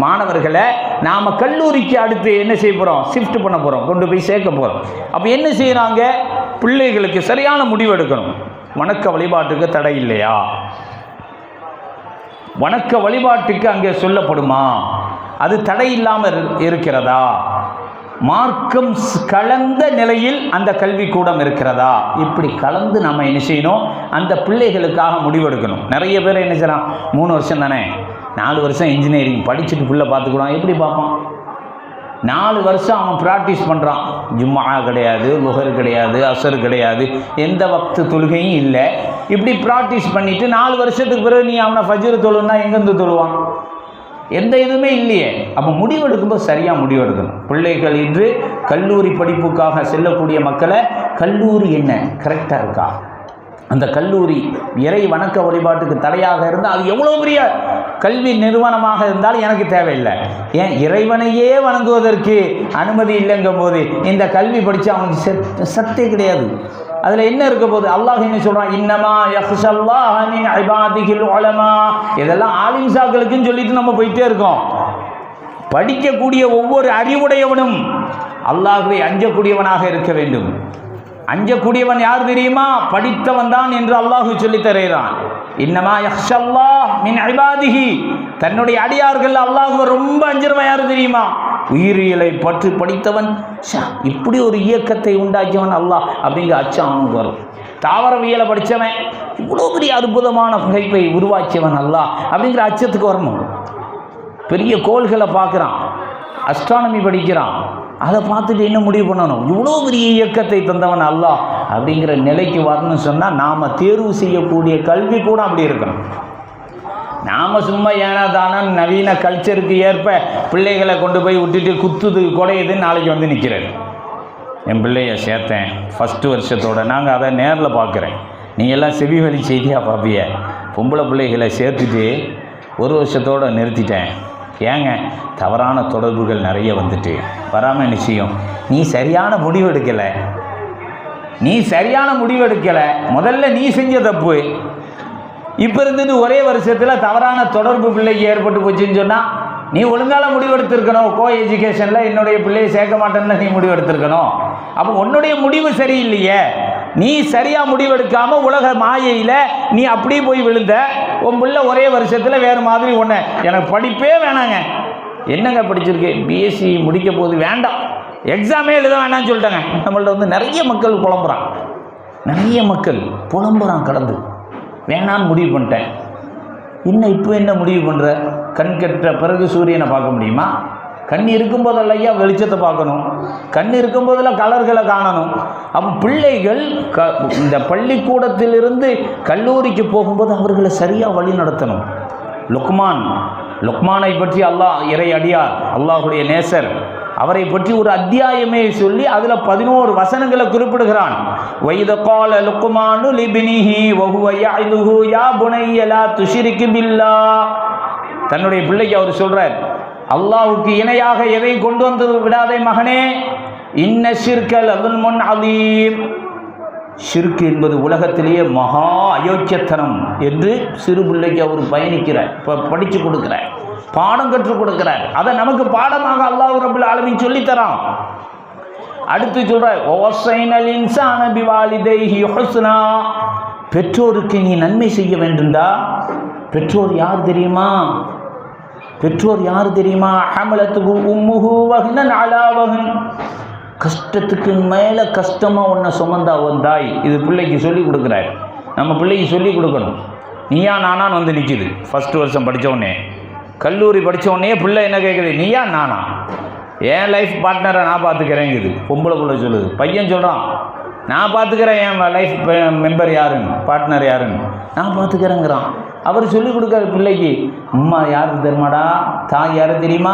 S2: மாணவர்களை நாம் கல்லூரிக்கு அடுத்து என்ன செய்ய போகிறோம்? ஷிஃப்ட் பண்ண போகிறோம், கொண்டு போய் சேர்க்க போகிறோம். அப்போ என்ன செய்கிறாங்க? பிள்ளைகளுக்கு சரியான முடிவு எடுக்கணும். வணக்க வழிபாட்டுக்கு தடை இல்லையா? வணக்க வழிபாட்டுக்கு அங்கே சொல்லப்படுமா? அது தடை இல்லாமல் இருக்கிறதா? மார்க்கம் கலந்த நிலையில் அந்த கல்விக்கூடம் இருக்கிறதா? இப்படி கலந்து நம்ம என்ன செய்யணும்? அந்த பிள்ளைகளுக்காக முடிவெடுக்கணும். நிறைய பேர் என்ன செய்யலாம், 3 வருஷம் தானே, 4 வருஷம் இன்ஜினியரிங் படிச்சுட்டு பிள்ளை பார்த்துக்கூடாது. எப்படி பார்ப்பான்? 4 வருஷம் அவன் ப்ராக்டிஸ் பண்ணுறான். ஜும்மா கிடையாது, லுஹர் கிடையாது, அசர் கிடையாது, எந்த வக்து தொழுகையும் இல்லை. இப்படி ப்ராக்டிஸ் பண்ணிவிட்டு 4 வருஷத்துக்கு பிறகு நீ அவனை ஃபஜ்ர் தொழுன்னா எங்கேருந்து தொழுவான்? எந்த இதுவுமே இல்லையே. அப்போ முடிவெடுக்கும்போது சரியாக முடிவெடுக்கணும். பிள்ளைகள் இன்று கல்லூரி படிப்புக்காக செல்லக்கூடிய மக்களை கல்லூரி என்ன கரெக்டாக இருக்கா? அந்த கல்லூரி இறை வணக்க வழிபாட்டுக்கு தடையாக இருந்தால் அது எவ்வளோ பெரிய கல்வி நிறுவனமாக இருந்தாலும் எனக்கு தேவையில்லை. ஏன் இறைவனையே வணங்குவதற்கு அனுமதி இல்லைங்கும் போது இந்த கல்வி படித்து அவனுக்கு சத்தே கிடையாது. அதில் என்ன இருக்க போது? அல்லாஹ் என்ன சொல்கிறான்? இன்னமா யஹ்ஷல்லாஹ மின் இபாதிஹில் உலமா. இதெல்லாம் ஆலிம்சாக்களுக்குன்னு சொல்லிட்டு நம்ம போயிட்டே இருக்கோம். படிக்கக்கூடிய ஒவ்வொரு அறிவுடையவனும் அல்லாஹ்வை அஞ்சக்கூடியவனாக இருக்க வேண்டும். அஞ்சக்கூடியவன் யார் தெரியுமா? படித்தவன் தான் என்று அல்லாஹ் சொல்லித் தருகிறான். இன்னமா யஹ்ஷல்லாஹ மின் இபாதிஹி, தன்னுடைய அடியார்கள் அல்லாஹ்வை ரொம்ப அஞ்சுறவன் யார் தெரியுமா? உயிரியலை பற்றி படித்தவன். இப்படி ஒரு இயக்கத்தை உண்டாக்கியவன் அல்லாஹ் அப்படிங்கிற அச்சம் அவனுக்கு வரும். தாவரவியலை படித்தவன், இவ்வளோ பெரிய அற்புதமான படைப்பை உருவாக்கியவன் அல்லாஹ் அப்படிங்கிற அச்சத்துக்கு வரணும். பெரிய கோள்களை பார்க்குறான், அஸ்ட்ரானமி படிக்கிறான், அதை பார்த்துட்டு என்ன முடிவு பண்ணணும், இவ்வளோ பெரிய இயக்கத்தை தந்தவன் அல்லாஹ் அப்படிங்கிற நிலைக்கு வரணும்னு சொன்னால் நாம் தேர்வு செய்யக்கூடிய கல்வி கூட அப்படி இருக்கணும். நாம் சும்மா ஏனா தானே நவீன கல்ச்சருக்கு ஏற்ப பிள்ளைகளை கொண்டு போய் விட்டுட்டு குத்துது குடையுதுன்னு நாளைக்கு வந்து நிற்கிறாரு. என் பிள்ளைய சேர்த்தேன் ஃபஸ்ட்டு வருஷத்தோடு, நாங்கள் அதை நேரில் பார்க்குறேன். நீங்கள் எல்லாம் செவி வழி செய்தியாக பார்ப்பிய. பொம்பளை பிள்ளைகளை சேர்த்துட்டு ஒரு வருஷத்தோடு நிறுத்திட்டேன். ஏங்க, தவறான தொடர்புகள் நிறைய வந்துட்டு வராமல் நிச்சயம். நீ சரியான முடிவெடுக்கலை. முதல்ல நீ செஞ்ச தப்பு. இப்போ இருந்துட்டு ஒரே வருஷத்தில் தவறான தொடர்பு பிள்ளைக்கு ஏற்பட்டு போச்சுன்னு சொன்னால் நீ ஒழுங்கால முடிவெடுத்திருக்கணும். கோ எஜுகேஷனில் என்னுடைய பிள்ளையை சேர்க்க மாட்டேன்னு நீ முடிவெடுத்திருக்கணும். அப்போ உன்னுடைய முடிவு சரியில்லையே. நீ சரியாக முடிவெடுக்காமல் உலக மாயையில் நீ அப்படியே போய் விழுந்த. உன் பிள்ளை ஒரே வருஷத்தில் வேறு மாதிரி ஒன்று, எனக்கு படிப்பே வேணாங்க. என்னங்க படிச்சிருக்கு, பிஎஸ்சி முடிக்க போது வேண்டாம், எக்ஸாமே எழுத வேண்டாம்னு சொல்லிட்டாங்க. நம்மள்ட்ட வந்து நிறைய மக்கள் புலம்புறான் கடந்து. வேணான்னு முடிவு பண்ணிட்டேன். இன்னும் இப்போ என்ன முடிவு பண்ணுற? கண் கெட்ட பிறகு சூரியனை பார்க்க முடியுமா? கண் இருக்கும்போதெல்லாம் ஐயா வெளிச்சத்தை பார்க்கணும், கண் இருக்கும்போதெல்லாம் கலர்களை காணணும். அப்போ பிள்ளைகள் இந்த பள்ளிக்கூடத்திலிருந்து கல்லூரிக்கு போகும்போது அவர்களை சரியாக வழி நடத்தணும். லுக்மானை பற்றி அல்லாஹ் இறை அடியார், அல்லாஹுடைய நேசர், அவரை பற்றி ஒரு அத்தியாயமே சொல்லி அதில் 11 வசனங்களை குறிப்பிடுகிறான். வைத கால லுக்மானு லிபினிஹி வஹுவ யஅதுஹு யா புனைய லா துஷ்ரிக் பில்லாஹ். தன்னுடைய பிள்ளைக்கு அவர் சொல்றார், அல்லாஹ்வுக்கு இணையாக எதை கொண்டு வந்து விடாதே மகனே, இன்ன ஷிர்க லதுல்முன் அதீம். ஷிர்க் என்பது உலகத்திலேயே மகா அயோக்கியத்தனம் என்று சிறு பிள்ளைக்கு அவர் பயணிக்கிறார், இப்போ படித்து கொடுக்கிறார், பாடம் கற்றுக் கொடுக்கிறார். அதை நமக்கு பாடமாக அல்லாஹ் ரப்பல் ஆலமீன் சொல்லித்தரான். அடுத்து சொல்றார், வஸைனல் இன்சான பிவாலிதைஹி ஹுஸ்னா. பெற்றோருக்கு நீ நன்மை செய்ய வேண்டும்டா. பெற்றோர் யார் தெரியுமா? ஹமலத்துஹு உம்முஹு வஹ்னன் அலா வஹ்ன். கஷ்டத்துக்கு மேலே கஷ்டமாக உன்னை சுமந்தா வந்தாய். இது பிள்ளைக்கு சொல்லி கொடுக்குறார். நம்ம பிள்ளைக்கு சொல்லி கொடுக்கணும். நீயா நானான்னு வந்து நிற்கிது. ஃபஸ்ட்டு வருஷம் படித்தவொடனே, கல்லூரி படித்தவொடனே பிள்ளை என்ன கேட்குது, நீயா நானா? என் லைஃப் பார்ட்னரை நான் பார்த்துக்கிறேங்குது. பொம்பளை பிள்ளை சொல்லுது. பையன் சொல்கிறான், நான் பார்த்துக்கிறேன், என் லைஃப் மெம்பர் யாருன்னு, பார்ட்னர் யாருன்னு நான் பார்த்துக்கிறேங்கிறான். அவர் சொல்லிக் கொடுக்குற பிள்ளைக்கு, அம்மா யாருக்கு தெரியுமாடா, தாய் யாரு தெரியுமா?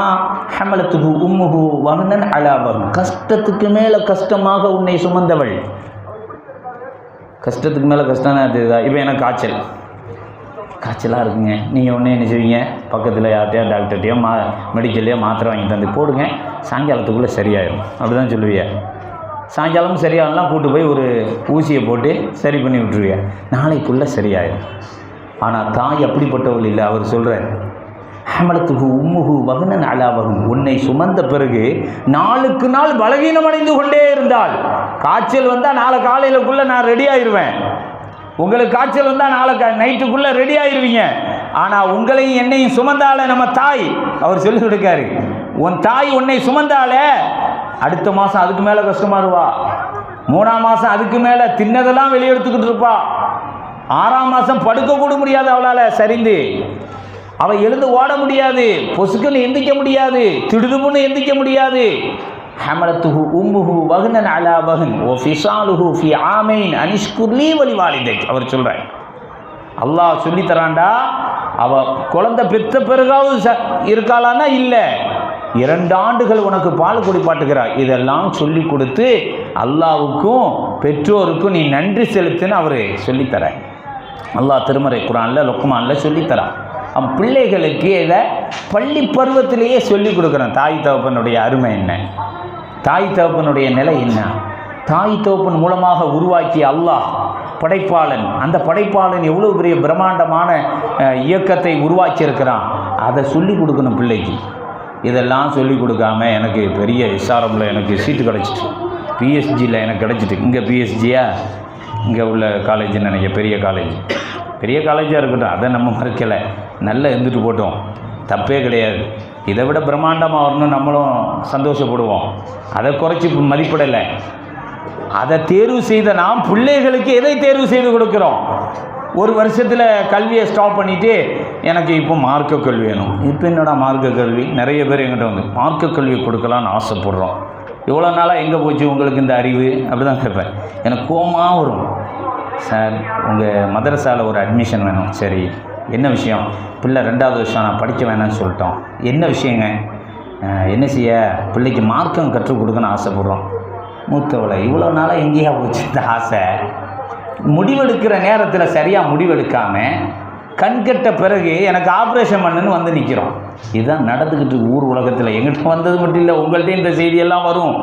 S2: ஹமலத்துஹு உம்முஹு வஹ்னன் அலா வஹ்ன். கஷ்டத்துக்கு மேலே கஷ்டமாக உன்னை சுமந்தவள். கஷ்டத்துக்கு மேலே கஷ்டம் தெரியுதா? இப்போ எனக்கு காய்ச்சலாக இருக்குங்க. நீங்கள் ஒன்று என்ன செய்வீங்க, பக்கத்தில் யார்கிட்டையோ டாக்டர்கிட்டையோ மெடிக்கல்லையோ மாத்திரை வாங்கி தந்து போடுங்க, சாயங்காலத்துக்குள்ளே சரியாயிடும் அப்படி தான் சொல்லுவீங்க. சாயங்காலமும் சரியாகலாம் கூட்டு போய் ஒரு ஊசியை போட்டு சரி பண்ணி விட்டுருவீங்க, நாளைக்குள்ளே சரியாயிடும். ஆனால் தாய் அப்படிப்பட்டவள் இல்லை. அவர் சொல்கிறார், ஹமலத்துஹு உம்முஹு வஹ்னன் அலா வஹ்ன். உன்னை சுமந்த பிறகு நாளுக்கு நாள் பலவீனமடைந்து கொண்டே இருந்தால். காய்ச்சல் வந்தால் நாளை காலையிலக்குள்ளே நான் ரெடி ஆயிடுவேன். உங்களுக்கு காய்ச்சல் வந்தால் நாளை நைட்டுக்குள்ளே ரெடி ஆயிடுவீங்க. ஆனால் உங்களையும் என்னையும் சுமந்தால நம்ம தாய், அவர் சொல்லி கொடுக்காரு, உன் தாய் உன்னை சுமந்தால அடுத்த மாதம் அதுக்கு மேலே கஷ்டமாக இருவா, 3ஆம் மாதம் அதுக்கு மேலே தின்னதெல்லாம் வெளியெடுத்துக்கிட்டு இருப்பா, 6ஆம் மாதம் படுக்க கூட முடியாது அவளால் சரிந்து, அவள் எழுந்து ஓட முடியாது, பொசுக்குன்னு எந்திக்க முடியாது, திடுதுமுன்னு எந்திக்க முடியாது. ஹமலத்துஹு உம்முஹு வஹ்னன் அலா வஹ்ன் வ ஃபிஸாலுஹு ஃபி ஆமைன் அனிஷ்குர் லீ வ லிவாலிதைக். அவர் சொல்கிறார், அல்லாஹ் சொல்லித்தரான்டா. அவள் குழந்தை பெற்ற பிறகாவது இருக்காளான்னா இல்லை, 2 ஆண்டுகள் உனக்கு பால் குடிப்பாட்டுகிறார். இதெல்லாம் சொல்லி கொடுத்து அல்லாவுக்கும் பெற்றோருக்கும் நீ நன்றி செலுத்துன்னு அவர் சொல்லித்தர. அல்லாஹ் திருமறை குர்ஆனில் லுக்மானில் சொல்லித்தரான். பிள்ளைகளுக்கு இதை பள்ளி பருவத்திலேயே சொல்லிக் கொடுக்குறேன். தாய் தகப்பனுடைய அருமை என்ன, தாய் தகப்பனுடைய நிலை என்ன, தாய் தகப்பன் மூலமாக உருவாக்கிய அல்லாஹ் படைப்பாளன், அந்த படைப்பாளன் எவ்வளோ பெரிய பிரம்மாண்டமான இயக்கத்தை உருவாக்கியிருக்கிறான், அதை சொல்லிக் கொடுக்கணும் பிள்ளைக்கு. இதெல்லாம் சொல்லிக் கொடுக்காம எனக்கு பெரிய எஸ்ஆர்எம்மில் எனக்கு சீட்டு கிடச்சிட்டு, பிஎஸ்ஜியில் எனக்கு கிடச்சிட்டு, இங்கே பிஎஸ்ஜியா இங்கே உள்ள காலேஜுன்னு நினைக்க, பெரிய காலேஜாக இருக்கட்டும், அதை நம்ம மறுக்கலை, நல்லா இருந்துட்டு போட்டோம், தப்பே கிடையாது. இதை விட பிரம்மாண்டமாக வரணும் நம்மளும் சந்தோஷப்படுவோம், அதை குறைச்சி மதிப்பிடலை. அதை தேர்வு செய்த நாம் பிள்ளைகளுக்கு எதை தேர்வு செய்து கொடுக்குறோம்? ஒரு வருஷத்தில் கல்வியை ஸ்டாப் பண்ணிவிட்டு எனக்கு இப்போ மார்க்க கல்வி வேணும். இப்போ என்னடா மார்க்க கல்வி? நிறைய பேர் எங்கிட்ட வந்து மார்க்க கல்வியை கொடுக்கலான்னு ஆசைப்படுறோம். இவ்வளோ நாளாக எங்கே போச்சு உங்களுக்கு இந்த அறிவு? அப்படி தான் கேட்பேன். எனக்கு கோமாக வரும். சார், உங்கள் மதரசாவில் ஒரு அட்மிஷன் வேணும். சரி, என்ன விஷயம்? பிள்ளை 2வது வருஷம் நான் படிக்க வேணாம்னு சொல்லிட்டோம். என்ன விஷயங்க? என்ன செய்ய? பிள்ளைக்கு மார்க்கம் கற்றுக் கொடுக்கணும்னு ஆசைப்படுறோம். மூத்தவளை இவ்வளோ நாளாக எங்கேயா போச்சு இந்த ஆசை? முடிவெடுக்கிற நேரத்தில் சரியாக முடிவெடுக்காமல் கண்கட்ட பிறகு எனக்கு ஆப்ரேஷன் பண்ணுன்னு வந்து நிற்கிறோம். இதுதான் நடந்துக்கிட்டு ஊர் உலகத்தில். எங்கிட்ட வந்தது மட்டும் இல்லை, உங்கள்கிட்ட இந்த செய்தியெல்லாம் வரும்.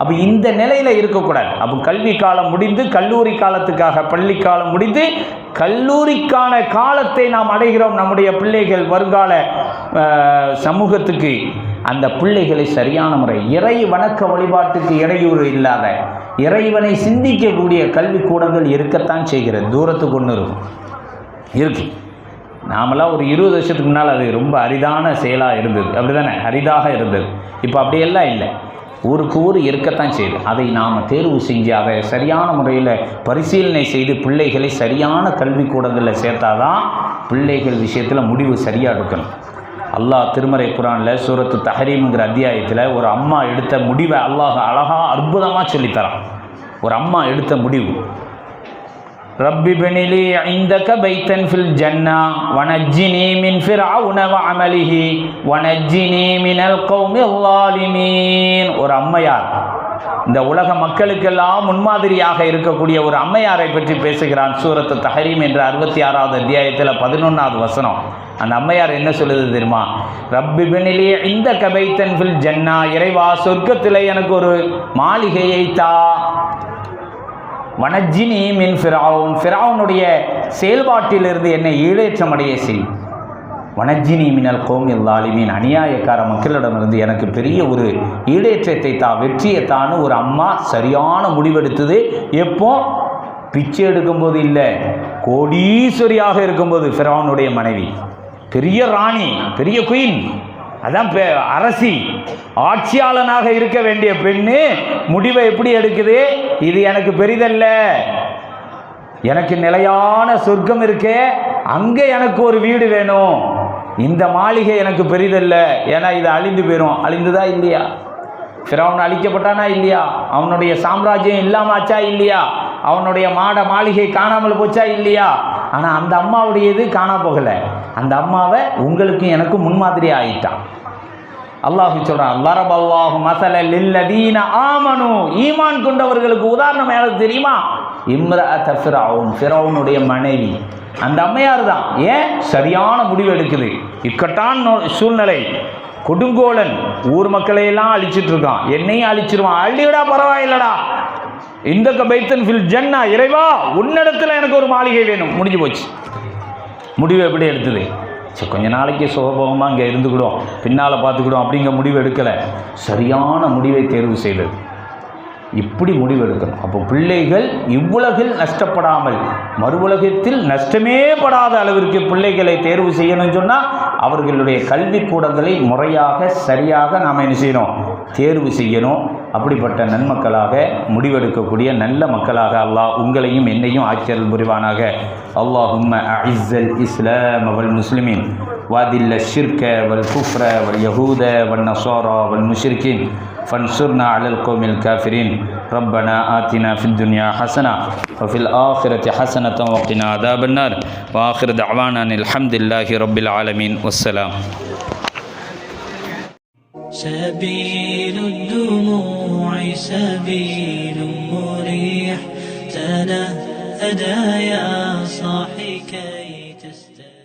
S2: அப்போ இந்த நிலையில் இருக்கக்கூடாது. அப்போ கல்வி காலம் முடிந்து கல்லூரி காலத்துக்காக பள்ளி காலம் முடிந்து கல்லூரிக்கான காலத்தை நாம் அடைகிறோம். நம்முடைய பிள்ளைகள் வருங்கால சமூகத்துக்கு அந்த பிள்ளைகளை சரியான முறை இறை வணக்க வழிபாட்டுக்கு இடையூறு இல்லாத இறைவனை சிந்திக்கக்கூடிய கல்விக்கூடங்கள் இருக்கத்தான் செய்கிறது. தூரத்துக்கு ஒன்று இருக்கும் இருக்கு. நாமெல்லாம் ஒரு 20 வருஷத்துக்கு முன்னால் அது ரொம்ப அரிதான செயலாக இருந்தது. அப்படி தானே? அரிதாக இருந்தது. இப்போ அப்படியெல்லாம் இல்லை. ஊருக்கு ஊர் இருக்கத்தான் செய்யுது. அதை நாம் தேர்வு செஞ்சு அதை சரியான முறையில் பரிசீலனை செய்து பிள்ளைகளை சரியான கல்விக்கூடங்களில் சேர்த்தாதான் பிள்ளைகள் விஷயத்தில் முடிவு சரியாக எடுக்கணும். அல்லாஹ் திருமறை குர்ஆனில் சூரத்து தஹரீம்ங்கிற அத்தியாயத்தில் ஒரு அம்மா எடுத்த முடிவை அல்லாஹ் அழகாக அற்புதமாக சொல்லித்தரான். ஒரு அம்மா எடுத்த முடிவு, ரப்பி பினிலி இந்தக பைத்தன் ஃபில் ஜன்னா வனஜ்ஜினி மின் ஃபிர்அவுன வஅமலிஹி வனஜ்ஜினி மினல் கௌமில் ஸாலிமீன். ஒரு அம்மையார், இந்த உலக மக்களுக்கெல்லாம் முன்மாதிரியாக இருக்கக்கூடிய ஒரு அம்மையாரை பற்றி பேசுகிறான் சூரத்து தஹரீம் என்ற 66வது அத்தியாயத்தில் 11வது வசனம். அந்த அம்மையார் என்ன சொல்லுது தெரியுமா? ரப்பி பினிலி இந்தக பைத்தன் ஃபில் ஜன்னா, இறைவா சொர்க்கத்தில் எனக்கு ஒரு மாளிகையை தா. வனஜ்ஜினி மின் ஃபிர்அவுன், ஃபிர்அவுனுடைய செயல்பாட்டிலிருந்து என்னை ஈடேற்றமடைய செய். வனஜ்ஜினி மினல் கௌமில் ஸாலிமீன், அநியாயக்கார மக்களிடமிருந்து எனக்கு பெரிய ஒரு ஈடேற்றத்தை தா, வெற்றியை தான்னு ஒரு அம்மா சரியான முடிவெடுத்தது. எப்போ? பிச்சை எடுக்கும்போது இல்லை, கோடீஸ்வரியாக இருக்கும்போது. ஃபிர்அவுனுடைய மனைவி பெரிய ராணி, பெரிய குயின், அதான் அரசி, ஆட்சியாளனாக இருக்க வேண்டிய பெண்ணு முடிவை எப்படி எடுக்குது? இது எனக்கு பெரிதல்ல, எனக்கு நிலையான சொர்க்கம் இருக்கே, அங்கே எனக்கு ஒரு வீடு வேணும். இந்த மாளிகை எனக்கு பெரிதல்ல, ஏன்னா இது அழிந்து போயிடும். அழிந்துதா இல்லையா? ஃபிரௌன் அழிக்கப்பட்டானா இல்லையா? அவனுடைய சாம்ராஜ்யம் இல்லாமாச்சா இல்லையா? அவனுடைய மாளிகை காணாமல் போச்சா இல்லையா? ஆனால் அந்த அம்மாவுடைய இது காணா போகலை. அந்த அம்மாவை உங்களுக்கும் எனக்கும் முன்மாதிரி ஆயிட்டான். அல்லாஹ் சொல்றான், லரபல்லாஹு மஸலல் லில்லதீன ஆமனு, ஈமான் கொண்டவர்களுக்கு உதாரணம் யாருக்கு தெரியுமா? இம்ரஅத ஃபிரௌன், ஃபிரௌனுடைய மனைவி. அந்த அம்மையார் தான். ஏன்? சரியான முடிவு எடுக்குது. இக்கட்டான சூழ்நிலை, கொடுங்கோலன் ஊர் மக்களையெல்லாம் அழிச்சிட்டு இருக்கான், என்னையும் அழிச்சிருவான், அள்ளிவிடா பரவாயில்லடா, இந்த பைத்தன் ஃபில் ஜன்னா, இறைவா உன்னிடத்தில் எனக்கு ஒரு மாளிகை வேணும். முடிஞ்சு போச்சு. முடிவு எப்படி எடுத்தது? சரி, கொஞ்ச நாளைக்கு சுகபோகமாக இங்கே இருந்துக்கிடும், பின்னால் பார்த்துக்கிடும் அப்படிங்கிற முடிவு எடுக்கலை. சரியான முடிவை தேர்வு செய்தது. இப்படி முடிவெடுக்கணும். அப்போ பிள்ளைகள் இவ்வுலகில் நஷ்டப்படாமல் மறு உலகத்தில் நஷ்டமே படாத அளவிற்கு பிள்ளைகளை தேர்வு செய்யணும்னு சொன்னால் அவர்களுடைய கல்விக்கூடங்களை முறையாக சரியாக நாம் என்ன செய்யணும்? தேர்வு செய்யணும். அப்படிப்பட்ட நன்மக்களாக முடிவெடுக்கக்கூடிய நல்ல மக்களாக அல்லாஹ் உங்களையும் என்னையும் ஆக்கியல் புரிவானாக. அல்லாஹும்ம அஇஸ்ஸல் இஸ்லாம் வல் முஸ்லிமீன் வாதில்ல ஷிர்க வல் குஃப்ர வல் யஹூத வல் நஸாரா வல் முஷ்ரிகீன் فانصرنا على القوم الكافرين. ربنا آتنا في الدنيا حسنة وفي الآخرة حسنة وقنا عذاب النار. وآخر دعوانا الحمد لله رب العالمين والسلام.
S3: سبيل الدموع سبيل مريح، تنهدى يا صاحي كي تستريح.